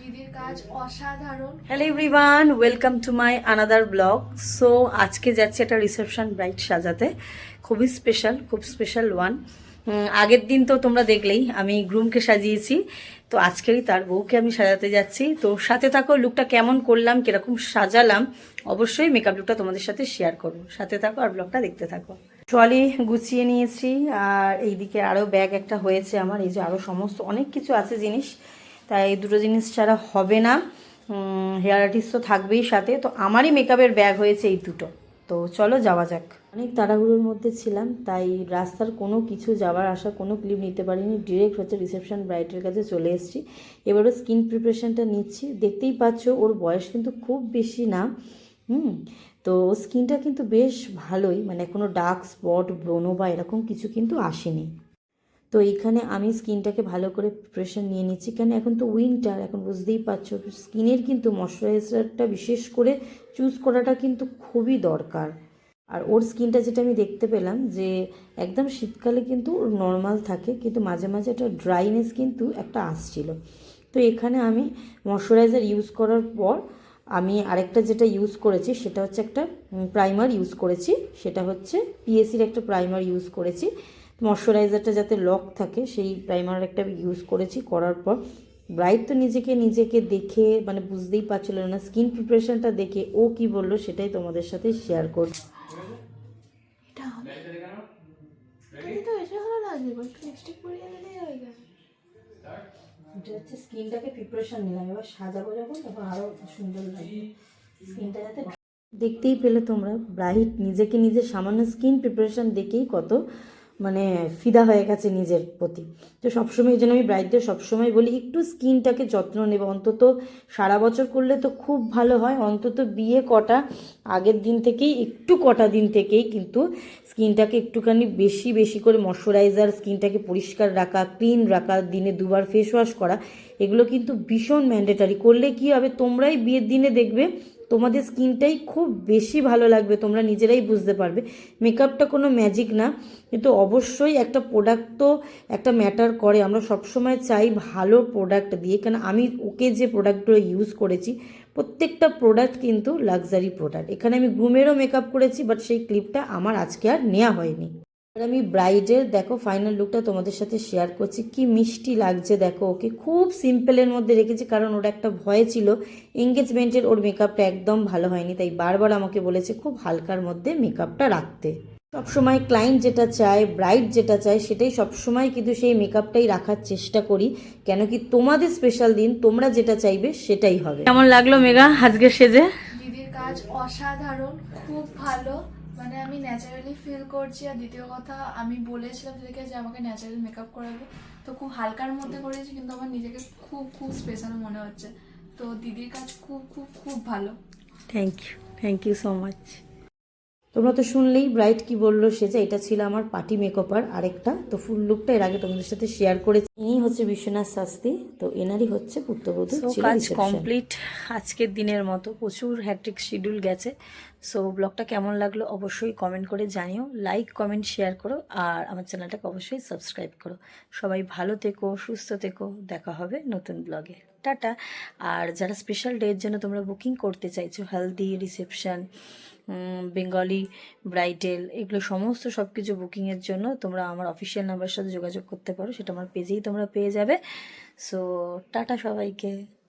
দিদির কাজ অসাধারণ। Hello everyone, welcome to my another blog. So আজকে যাচ্ছে একটা রিসেপশন ব্রাইড সাজাতে, খুবই স্পেশাল, খুব স্পেশাল ওয়ান। আগের দিন তো তোমরা দেখলেই আমি গ্রুমকে সাজিয়েছি, তো আজকেরই তার বউকে আমি সাজাতে যাচ্ছি। তো সাথে থাকো, লুকটা কেমন করলাম, কিরকম সাজালাম, অবশ্যই মেকআপ লুকটা তোমাদের সাথে শেয়ার করবো। সাথে থাকো আর ব্লগটা দেখতে থাকো। ট্রলি গুছিয়ে নিয়েছি, আর এইদিকে আরও ব্যাগ একটা হয়েছে আমার, এই যে আরও সমস্ত অনেক কিছু আছে জিনিস, তাই এই দুটো জিনিস ছাড়া হবে না। হেয়ার আর্টিস্ট তো থাকবেই সাথে, তো আমারই মেকআপের ব্যাগ হয়েছে এই দুটো। তো চলো যাওয়া যাক। অনেক তাড়াহুড়োর মধ্যে ছিলাম, তাই রাস্তার কোনো কিছু যাওয়ার আসা কোনো ক্লিপ নিতে পারিনি, ডিরেক্ট হচ্ছে রিসেপশন ব্রাইডের কাছে চলে এসেছি। এবারও স্কিন প্রিপারেশনটা নিচ্ছি, দেখতেই পাচ্ছ ওর বয়স কিন্তু খুব বেশি না। তো স্কিনটা কিন্তু বেশ ভালোই, মানে কোনো ডার্ক স্পট, ব্রনো বা এরকম কিছু কিন্তু আসেনি। তো এইখানে আমি স্কিনটাকে ভালো করে প্রিপারেশন নিয়ে নিচ্ছি, কেন এখন তো উইন্টার, এখন বুঝতেই পারছো স্কিনের কিন্তু ময়শ্চারাইজারটা বিশেষ করে চুজ করাটা কিন্তু খুবই দরকার। আর ওর স্কিনটা যেটা আমি দেখতে পেলাম যে একদম শীতকালে কিন্তু ওর নর্মাল থাকে, কিন্তু মাঝে মাঝে একটা ড্রাইনেস কিন্তু একটা আসছিল। তো এখানে আমি ময়শ্চারাইজার ইউজ করার পর আমি আরেকটা যেটা ইউজ করেছি সেটা হচ্ছে একটা প্রাইমার ইউজ করেছি, সেটা হচ্ছে পিএসির একটা প্রাইমার ইউজ করেছি। ময়শ্চারাইজারটা যাতে লক থাকে সেই প্রাইমার একটা ইউজ করেছি। করার পর ব্রাইট তো নিজেকে দেখে মানে বুঝতেই পারছিল না, স্কিন প্রিপারেশনটা দেখে ও কি বললো সেটাই তোমাদের সাথে শেয়ার করব। এটা হবে, তো এটা ভালো লাগবে, একটু লিপস্টিক পরিয়ে দিলেই হয়ে যাবে। এটা হচ্ছে স্কিনটাকে প্রিপারেশন নিলাম, এবার সাজাবো যখন তখন আরও সুন্দর লাগবে স্কিনটা যাতে। দেখতেই পেলে তোমরা, ব্রাইট নিজে সামান্য স্কিন প্রিপারেশন দেখেই কত মানে ফিদা হয়ে গেছে নিজের প্রতি। তো সবসময় এই জন্য আমি ব্রাইডদের সবসময় বলি একটু স্কিনটাকে যত্ন নেবে, অন্তত সারা বছর করলে তো খুব ভালো হয়, অন্তত বিয়ে কটা আগের দিন থেকেই একটু কটা দিন থেকেই কিন্তু স্কিনটাকে একটুখানি বেশি বেশি করে ময়শ্চারাইজার, স্কিনটাকে পরিষ্কার রাখা, ক্লিন রাখা, দিনে দুবার ফেস ওয়াশ করা, এগুলো কিন্তু ভীষণ ম্যান্ডেটারি। করলে কি হবে, তোমরাই বিয়ের দিনে দেখবে তোমাদের স্কিনটাই খুব বেশি ভালো লাগবে, তোমরা নিজেরাই বুঝতে পারবে। মেকআপটা কোনো ম্যাজিক না, কিন্তু অবশ্যই একটা প্রোডাক্ট তো একটা ম্যাটার করে। আমরা সবসময় চাই ভালো প্রোডাক্ট দিয়ে, কেন আমি ওকে যে প্রোডাক্টগুলো ইউজ করেছি প্রত্যেকটা প্রোডাক্ট কিন্তু লাক্সারি প্রোডাক্ট। এখানে আমি গ্রুমেরও মেকআপ করেছি, বাট সেই ক্লিপটা আমার আজকে আর নেওয়া হয়নি। আর আমি ব্রাইডের দেখো ফাইনাল লুকটা তোমাদের সাথে শেয়ার করছি, কি মিষ্টি লাগছে দেখো। ওকে খুব সিম্পলের মধ্যে রেখেছি, কারণ ওর একটা ভয় ছিল এঙ্গেজমেন্টের ওর মেকআপটা একদম ভালো হয়নি, তাই বারবার আমাকে বলেছে খুব হালকার মধ্যে মেকআপটা রাখতে। সবসময় ক্লায়েন্ট যেটা চায়, ব্রাইড যেটা চায়, সেটাই সবসময় কিন্তু সেই মেকআপটাই রাখার চেষ্টা করি, কেন কি তোমাদের স্পেশাল দিন, তোমরা যেটা চাইবে সেটাই হবে। কেমন লাগলো মেঘা আজকে সেজে? দিদির কাজ অসাধারণ, খুব ভালো, মানে আমি ন্যাচারালি ফিল করছি। আর দ্বিতীয় কথা, আমি বলেছিলাম দিদিকে যে আমাকে ন্যাচারাল মেকআপ করাবে, তো খুব হালকার মধ্যে করেছি, কিন্তু আমার নিজেকে খুব খুব স্পেশাল মনে হচ্ছে। তো দিদির কাজ খুব খুব খুব ভালো। Thank you so much. তোমরা তো শুনলেই ব্রাইট কি বললো সেজে, এটা ছিল আমার পার্টি মেকআপার আরেকটা। তো ফুল লুকটা এর আগে তোমাদের সাথে শেয়ার করেছি। ইনি হচ্ছে বিশ্বনাথ শাস্ত্রী, তো এনারই হচ্ছে পুত্রবধূ। কাজ কমপ্লিট আজকের দিনের মতো, প্রচুর হ্যাট্রিক শিডিউল গেছে। সো ব্লগটা কেমন লাগলো অবশ্যই কমেন্ট করে জানিও, লাইক কমেন্ট শেয়ার করো, আর আমার চ্যানেলটাকে অবশ্যই সাবস্ক্রাইব করো। সবাই ভালো থেকো, সুস্থ থেকো, দেখা হবে নতুন ব্লগে। টাটা। আর যারা স্পেশাল ডের জন্য তোমরা বুকিং করতে চাইছো, হেলদি, রিসেপশন, বেঙ্গলি ব্রাইডাল, এগুলো সমস্ত সব কিছু বুকিংয়ের জন্য তোমরা আমার অফিসিয়াল নাম্বারের সাথে যোগাযোগ করতে পারো, সেটা আমার পেজেই তোমরা পেয়ে যাবে। সো টাটা সবাইকে।